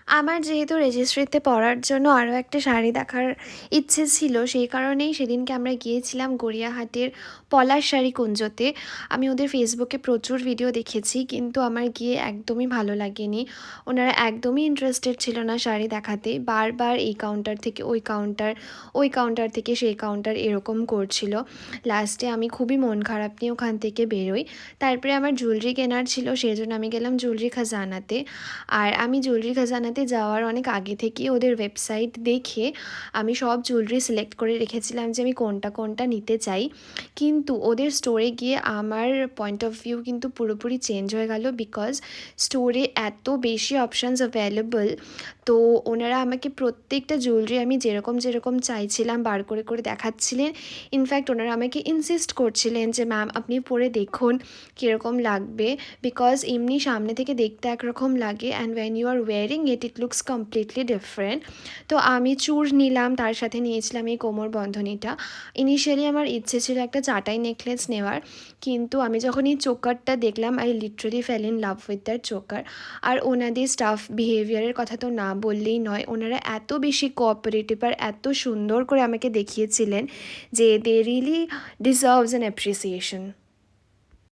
আমার যেহেতু রেজিস্ট্রিতে পরার জন্য আরও একটা শাড়ি দেখার ইচ্ছে ছিল, সেই কারণেই সেদিনকে আমরা গিয়েছিলাম গড়িয়াহাটের পলাশ শাড়ি কুঞ্জতে। আমি ওদের ফেসবুকে প্রচুর ভিডিও দেখেছি, কিন্তু আমার গিয়ে একদমই ভালো লাগেনি। ওনারা একদমই ইন্টারেস্টেড ছিল না শাড়ি দেখাতে, বারবার এই কাউন্টার থেকে ওই কাউন্টার, ওই কাউন্টার থেকে সেই কাউন্টার এরকম করছিল। লাস্টে আমি খুবই মন খারাপ নিয়ে ওখান থেকে বেরোই। তারপরে আমার জুয়েলারি কেনার ছিল, সেই জন্য আমি গেলাম জুয়েলারি খাজানাতে। আর আমি জুয়েলারি খাজানাতে যাওয়ার অনেক আগে থেকেই ওদের ওয়েবসাইট দেখে আমি সব জুয়েলারি সিলেক্ট করে রেখেছিলাম যে আমি কোনটা কোনটা নিতে চাই। কিন্তু ওদের স্টোরে গিয়ে আমার পয়েন্ট অফ ভিউ কিন্তু পুরোপুরি চেঞ্জ হয়ে গেল, বিকজ স্টোরে এত বেশি অপশানস অ্যাভেলেবল। তো ওনারা আমাকে প্রত্যেকটা জুয়েলারি আমি যেরকম যেরকম চাইছিলাম বার করে করে দেখাচ্ছিলেন। ইনফ্যাক্ট ওনারা আমাকে ইনসিস্ট করছিলেন যে ম্যাম আপনি পরে দেখুন কীরকম লাগবে, বিকজ এমনি সামনে থেকে দেখতে একরকম লাগে and when you are wearing it it looks completely different. তো আমি চূড় নিলাম, তার সাথে নিয়েছিলাম এই কোমর বন্ধনীটা। ইনিশিয়ালি আমার ইচ্ছে ছিল একটা চাটাই নেকলেস নেওয়ার, কিন্তু আমি যখন এই চোকারটা দেখলাম I literally fell in love with that choker. আর ওনাদের স্টাফ বিহেভিয়ারের কথা তো না বললেই নয়, ওনারা এত বেশি কোঅপারেটিভ আর এত সুন্দর করে আমাকে দেখিয়েছিলেন যে they really deserves an appreciation.